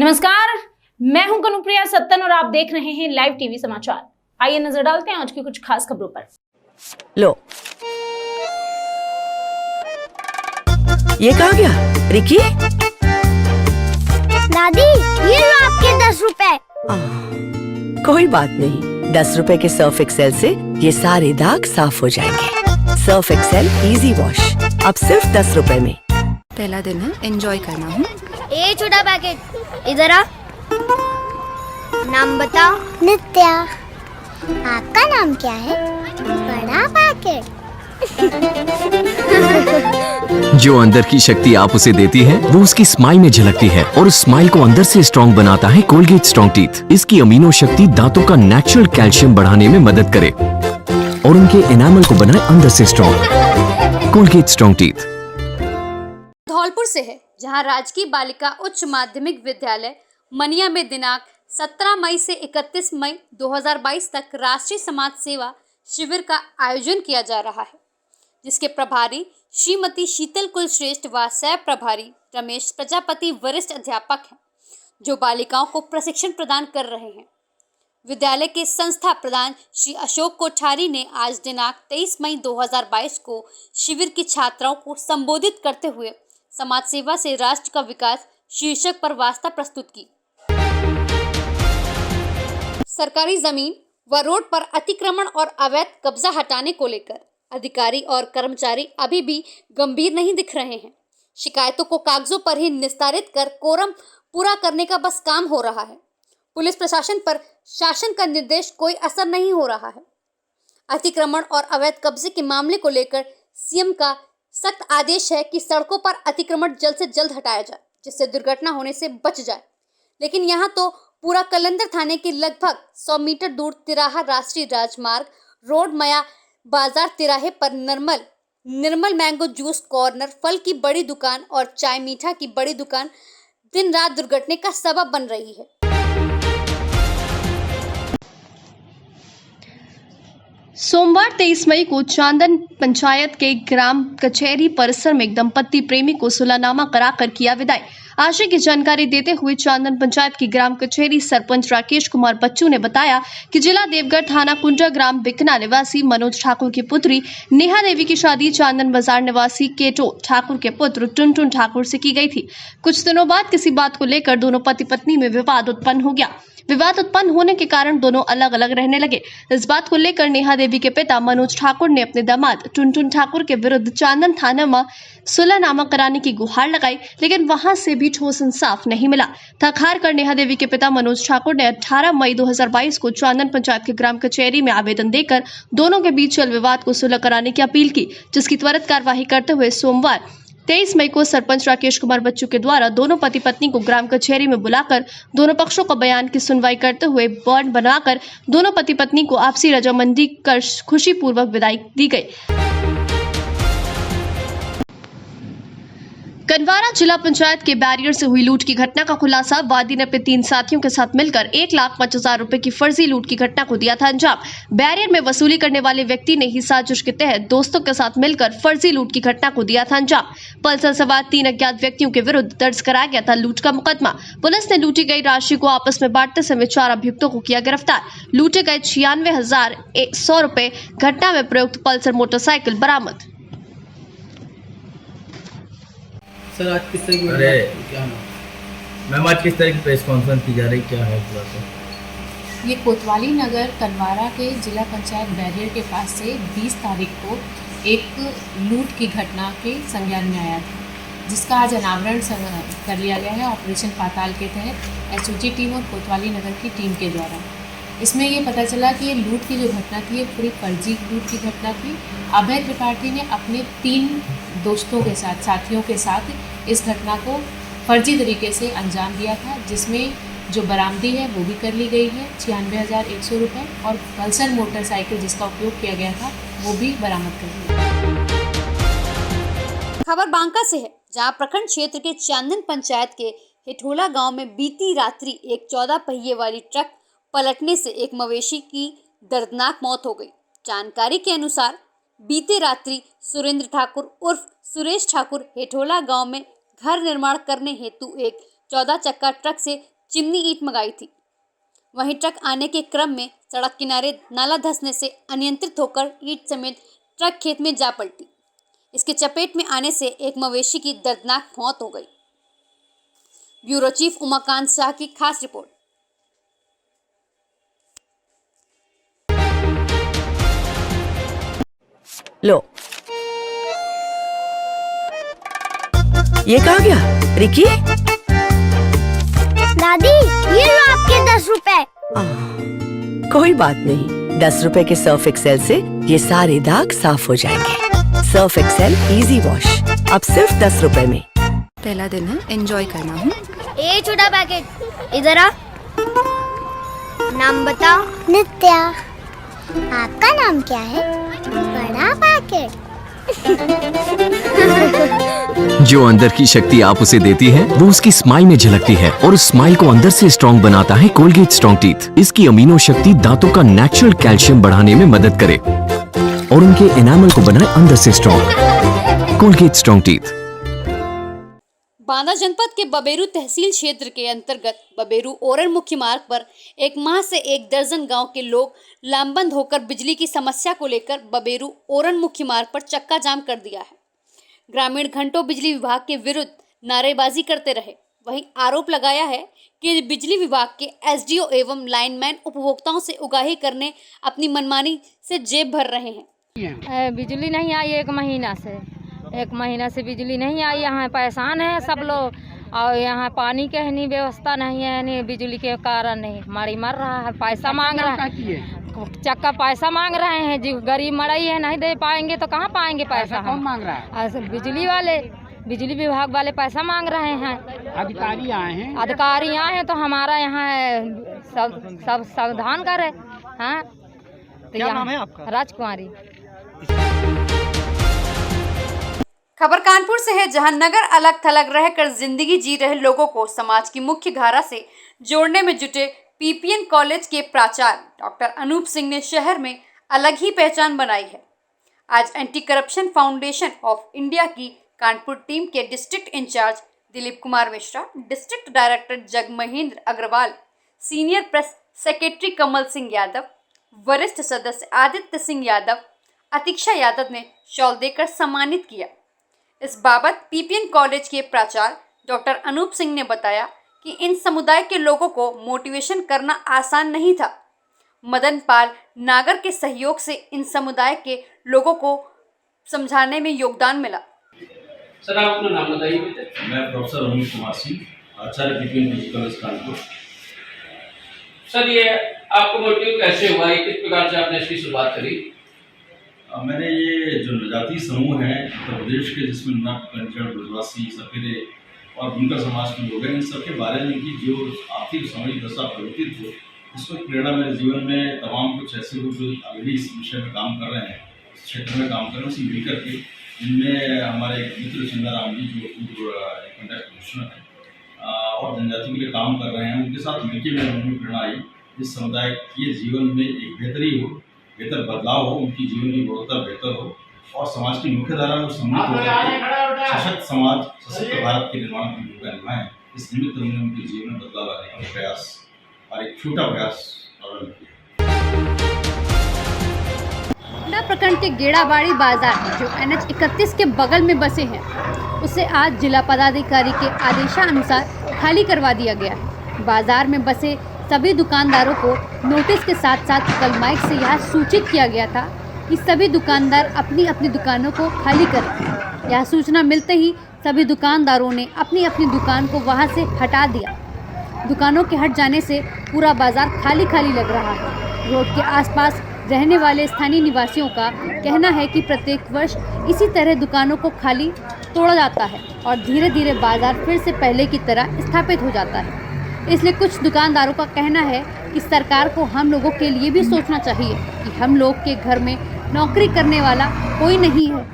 नमस्कार, मैं हूं कनुप्रिया सत्तन और आप देख रहे हैं लाइव टीवी समाचार। आइए नजर डालते हैं आज की कुछ खास खबरों पर। लो, ये कहाँ गया? रिकी? दादी, ये लो आपके 10 रुपए। कोई बात नहीं, 10 रुपए के सर्फ एक्सेल से ये सारे दाग साफ हो जाएंगे। सर्फ एक्सेल इजी वॉश अब सिर्फ 10 रुपए में। पहला दिन है, एंजॉय करना है। ये छोटा पैकेट इधर आ। नाम बताओ। नित्या। आपका नाम क्या है? बड़ा पैकेट। जो अंदर की शक्ति आप उसे देती है वो उसकी स्माइल में झलकती है और उस स्माइल को अंदर से स्ट्रॉन्ग बनाता है कोलगेट स्ट्रॉन्ग टीथ। इसकी अमीनो शक्ति दांतों का नेचुरल कैल्शियम बढ़ाने में मदद करे और उनके एनामल को बनाए अंदर से strong. Colgate strong teeth. Dholpur से है, जहां राजकीय बालिका उच्च माध्यमिक विद्यालय मनिया में दिनांक 17 मई से 31 मई 2022 तक राष्ट्रीय समाज सेवा शिविर का आयोजन किया जा रहा है, जिसके प्रभारी श्रीमती शीतल कुलश्रेष्ठ व सह प्रभारी रमेश प्रजापति वरिष्ठ अध्यापक हैं, जो बालिकाओं को प्रशिक्षण प्रदान कर रहे हैं। विद्यालय के संस्था प्रधान श्री अशोक कोठारी ने आज दिनांक 23 मई 2022 को शिविर की छात्राओं को संबोधित करते हुए समाज सेवा से राष्ट्र का विकास शीर्षक पर वार्ता प्रस्तुत की। सरकारी जमीन व रोड पर अतिक्रमण और अवैध कब्जा हटाने को लेकर अधिकारी और कर्मचारी अभी भी गंभीर नहीं दिख रहे हैं। शिकायतों को कागजों पर ही निस्तारित कर कोरम पूरा करने का बस काम हो रहा है। पुलिस प्रशासन पर शासन का निर्देश कोई असर नहीं हो रहा है। अतिक्रमण और अवैध कब्जे के मामले को लेकर सीएम का सख्त आदेश है कि सड़कों पर अतिक्रमण जल्द से जल्द हटाया जाए, जिससे दुर्घटना होने से बच जाए। लेकिन यहाँ तो पूरा कलंदर थाने के लगभग 100 मीटर दूर तिराहा राष्ट्रीय राजमार्ग रोड मया बाजार तिराहे पर निर्मल मैंगो जूस कॉर्नर, फल की बड़ी दुकान और चाय मीठा की बड़ी दुकान दिन रात दुर्घटना का सबब बन रही है। सोमवार 23 मई को चांदन पंचायत के ग्राम कचहरी परिसर में एक दंपत्ति प्रेमी को सुलहनामा कराकर किया विदाई। आशय की जानकारी देते हुए चांदन पंचायत की ग्राम कचहरी सरपंच राकेश कुमार बच्चू ने बताया कि जिला देवगढ़ थाना कुंडा ग्राम बिकना निवासी मनोज ठाकुर की पुत्री नेहा देवी की शादी चांदन बाजार निवासी केटो ठाकुर के पुत्र टुनटुन ठाकुर से की गई थी। कुछ दिनों बाद किसी बात को लेकर दोनों पति पत्नी में विवाद उत्पन्न हो गया। विवाद उत्पन्न होने के कारण दोनों अलग अलग रहने लगे। इस बात को लेकर नेहा देवी के पिता मनोज ठाकुर ने अपने दामाद टुनटुन ठाकुर के विरुद्ध चांदन थाना में सुलहनामा कराने की गुहार लगाई, लेकिन वहां से भी ठोस इंसाफ नहीं मिला। थक हार कर नेहा देवी के पिता मनोज ठाकुर ने 18 मई 2022 को चांदन पंचायत के ग्राम कचहरी में आवेदन देकर दोनों के बीच चल विवाद को सुलह कराने की अपील की, जिसकी त्वरित कार्यवाही करते हुए सोमवार 23 मई को सरपंच राकेश कुमार बच्चू के द्वारा दोनों पति पत्नी को ग्राम कचहरी में बुलाकर दोनों पक्षों का बयान की सुनवाई करते हुए बॉन्ड बनाकर दोनों पति पत्नी को आपसी रजामंदी कर खुशीपूर्वक विदाई दी गई। कंदवारा जिला पंचायत के बैरियर से हुई लूट की घटना का खुलासा। वादी ने अपने 3 साथियों के साथ मिलकर 1,05,000 रुपए की फर्जी लूट की घटना को दिया था अंजाम। बैरियर में वसूली करने वाले व्यक्ति ने ही साजिश के तहत दोस्तों के साथ मिलकर फर्जी लूट की घटना को दिया था अंजाम। पल्सर सवार 3 अज्ञात व्यक्तियों के विरुद्ध दर्ज कराया गया था लूट का मुकदमा। पुलिस ने लूटी गई राशि को आपस में बांटते समय 4 अभियुक्तों को किया गिरफ्तार। लूटे गए 96,100 रुपए घटना में प्रयुक्त पल्सर मोटरसाइकिल बरामद। सर आज किस तरह की क्या मैम आज किस तरह की प्रेस कॉन्फ्रेंस की जा रही, क्या है पूरा? ये कोतवाली नगर कंदवारा के जिला पंचायत बैरियर के पास से 20 तारीख को एक लूट की घटना के संज्ञान में आया था, जिसका आज अनावरण कर लिया गया है ऑपरेशन पाताल के तहत एसओजी टीम और कोतवाली नगर की टीम के द्वारा। इसमें ये पता चला कि ये लूट की जो घटना थी ये पूरी फर्जी लूट की घटना थी। अभय त्रिपाठी ने अपने 3 दोस्तों के साथ, साथियों के साथ इस घटना को फर्जी तरीके से अंजाम दिया था, जिसमें जो बरामदी है वो भी कर ली गई है 96,100 रुपये और पल्सर मोटरसाइकिल जिसका उपयोग किया गया था वो भी बरामद कर ली। खबर बांका से है, जहां प्रखंड क्षेत्र के चांदन पंचायत के हेठोला गांव में बीती रात्रि एक 14 पहिए वाली ट्रक पलटने से एक मवेशी की दर्दनाक मौत हो गई। जानकारी के अनुसार बीते रात्रि सुरेंद्र ठाकुर उर्फ सुरेश ठाकुर हेठोला गांव में घर निर्माण करने हेतु एक 14 चक्का ट्रक से चिमनी ईंट मंगाई थी। वहीं ट्रक आने के क्रम में सड़क किनारे नाला धंसने से अनियंत्रित होकर ईंट समेत ट्रक खेत में जा पलटी। इसके चपेट में आने से एक मवेशी की दर्दनाक मौत हो गई। ब्यूरो चीफ उमाकांत शाह की खास रिपोर्ट। लो, ये कहाँ गया? रिकी? दादी ये लो आपके 10 रुपए। कोई बात नहीं, 10 रुपए के सर्फ एक्सेल से ये सारे दाग साफ हो जाएंगे। सर्फ एक्सेल इजी वॉश, अब सिर्फ 10 रुपए में। पहला दिन है, एंजॉय करना हूँ। ए छोटा पैकेट इधर आ। नाम बताओ। नित्या। आपका नाम क्या है? बड़ा पैकेट। जो अंदर की शक्ति आप उसे देती है वो उसकी स्माइल में झलकती है और उस स्माइल को अंदर से स्ट्रॉन्ग बनाता है कोलगेट स्ट्रॉन्ग टीथ। इसकी अमीनो शक्ति दांतों का नेचुरल कैल्शियम बढ़ाने में मदद करे और उनके एनामल को बनाए अंदर से strong. Colgate strong teeth. Banda जनपद के बबेरू तहसील क्षेत्र के अंतर्गत बबेरू ओरन मुख्य मार्ग पर एक माह से 1 दर्जन गांव के लोग लामबंद होकर बिजली की समस्या को लेकर बबेरू ओरन मुख्य मार्ग पर चक्का जाम कर दिया है। ग्रामीण घंटों बिजली विभाग के विरुद्ध नारेबाजी करते रहे। वहीं आरोप लगाया है कि बिजली विभाग के एसडीओ एवं लाइनमैन उपभोक्ताओं से उगाही करने अपनी मनमानी से जेब भर रहे हैं। बिजली नहीं आई 1 महीना से बिजली नहीं आई। यहाँ परेशान है सब लोग और यहाँ पानी के नहीं व्यवस्था नहीं है, नहीं बिजली के कारण नहीं मारी मर रहा है। पैसा मांग रहा है, चक्का पैसा मांग रहे हैं। जो गरीब मरई है नहीं दे पाएंगे तो कहाँ पाएंगे पैसा। कौन मांग रहा है? बिजली वाले, बिजली विभाग वाले पैसा मांग रहे हैं। अधिकारी आए हैं तो हमारा यहाँ सब सावधान करे। हाँ तो क्या नाम है आपका? राजकुमारी। खबर कानपुर से है, जहां नगर अलग थलग रहकर जिंदगी जी रहे लोगों को समाज की मुख्य धारा से जोड़ने में जुटे पीपीएन कॉलेज के प्राचार्य डॉक्टर अनूप सिंह ने शहर में अलग ही पहचान बनाई है। आज anti corruption foundation of India की कानपुर टीम के district incharge Dilip Kumar Mishra, district director Jagmahendra Agarwal, senior press secretary Kamal Singh Yadav, वरिष्ठ सदस्य आदित्य सिंह यादव, अतीक्षा यादव ने शॉल देकर सम्मानित किया। इस बाबत पीपीएन कॉलेज के प्राचार्य डॉक्टर अनूप सिंह ने बताया कि इन समुदाय के लोगों को मोटिवेशन करना आसान नहीं था। मदन पाल नागर के सहयोग से इन समुदाय के लोगों को समझाने में योगदान मिला। सर आप अपना नाम बताइए। मैं professor Anoop Kumar Singh, Acharya PPN PG college Kanpur. Sir ये आपको मोटिव कैसे हुआ, किस प्रकार से आपने इसकी शुरुआत करी? मैंने ये जो जनजातीय समूह है उत्तर प्रदेश के, जिसमें नट, कंचड़, ब्रजवासी, सफेरे और बुनकर समाज के लोग हैं, इन सबके बारे में कि जो आर्थिक सामाजिक दशा परिवर्तित हो, इसको प्रेरणा मेरे जीवन में तमाम कुछ ऐसे लोग जो ऑलरेडी इस विषय में काम कर रहे हैं, इस क्षेत्र में काम कर रहे हैं, उसे मिलकर के इनमें हमारे एक मित्र चंदाराम जी जो पूर्व कंडक्ट कमिश्नर हैं और जनजाति के लिए काम कर रहे हैं, उनके साथ मिलकर मेरे मन में प्रेरणा आई इस समुदाय के जीवन में एक बेहतरी हो, बेहतर बदलाव हो, उनकी जीवन की गुणवत्ता बेहतर हो और समाज की मुख्य धारा में सम्मिलित होकर सशक्त समाज, सशक्त भारत के निर्माण की भूमिका निभाएं। इस निमित्त हमने उनके जीवन में बदलाव लाने का प्रयास और एक छोटा प्रयास प्रारंभ किया। प्रखंड के गेड़ाबाड़ी बाजार जो NH 31 के बगल में बसे हैं, उसे आज जिला पदाधिकारी के आदेशानुसार खाली करवा दिया गया है। बाजार में बसे सभी दुकानदारों को नोटिस के साथ साथ कल माइक से यह सूचित किया गया था कि सभी दुकानदार अपनी अपनी दुकानों को खाली करें। यह सूचना मिलते ही सभी दुकानदारों ने अपनी अपनी दुकान को वहां से हटा दिया। दुकानों के हट जाने से पूरा बाजार खाली खाली लग रहा है। रोड के आसपास रहने वाले स्थानीय निवासियों का कहना है कि प्रत्येक वर्ष इसी तरह दुकानों को खाली तोड़ा जाता है और धीरे धीरे बाजार फिर से पहले की तरह स्थापित हो जाता है। इसलिए कुछ दुकानदारों का कहना है कि सरकार को हम लोगों के लिए भी सोचना चाहिए कि हम लोग के घर में नौकरी करने वाला कोई नहीं है।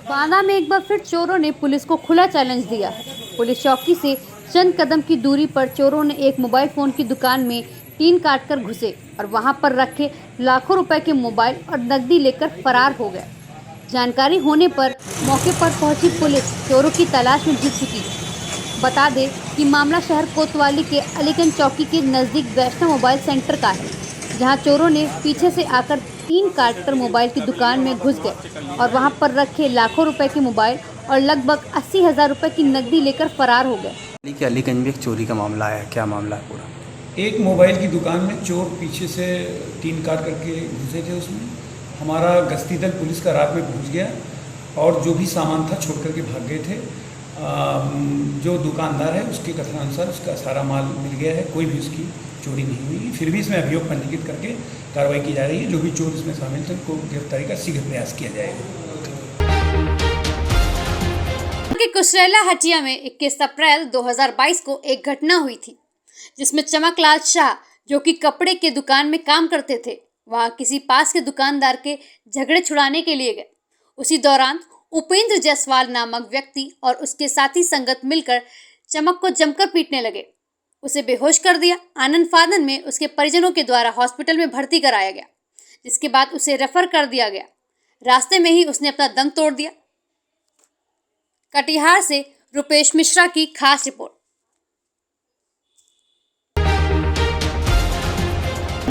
बांदा में एक बार फिर चोरों ने पुलिस को खुला चैलेंज दिया है। पुलिस चौकी से चंद कदम की दूरी पर चोरों ने एक मोबाइल फ़ोन की दुकान में टीन काटकर घुसे और वहां पर रखे लाखों रुपए के मोबाइल और नकदी लेकर फरार हो गए। जानकारी होने पर मौके पर पहुंची पुलिस चोरों की तलाश में जुट चुकी है। बता दें कि मामला शहर कोतवाली के अलीगंज चौकी के नज़दीक वैष्णव मोबाइल सेंटर का है, जहां चोरों ने पीछे से आकर 3 काटकर मोबाइल की दुकान में घुस गए और वहां पर रखे लाखों रुपए के मोबाइल और लगभग 80,000 रुपए की नकदी लेकर फरार हो गए। अलीगंज में एक चोरी का मामला आया, क्या मामला है पूरा? एक मोबाइल की दुकान में चोर पीछे से 3 काट करके घुसे थे। उसमें हमारा गश्ती दल पुलिस का रात में पहुंच गया और जो भी सामान था छोड़ करके भाग गए थे। जो दुकानदार है उसके कथनानुसार उसका सारा माल मिल गया है, कोई भी उसकी चोरी नहीं हुई। फिर भी इसमें अभियोग पंजीकृत करके कार्रवाई की जा रही है। जो भी चोर इसमें शामिल थे उनको गिरफ्तारी का शीघ्र प्रयास किया जाएगा। कुशरेला हटिया में 21 अप्रैल 2022 को एक घटना हुई थी, जिसमें चमकलाल शाह, जो कि कपड़े के दुकान में काम करते थे, वहां किसी पास के दुकानदार के झगड़े छुड़ाने के लिए गए। उसी दौरान उपेंद्र जायसवाल नामक व्यक्ति और उसके साथी संगत मिलकर चमक को जमकर पीटने लगे। उसे बेहोश कर दिया। आनंद फानन में उसके परिजनों के द्वारा हॉस्पिटल में भर्ती कराया गया, जिसके बाद उसे रेफर कर दिया गया। रास्ते में ही उसने अपना दम तोड़ दिया। कटिहार से रुपेश मिश्रा की खास रिपोर्ट।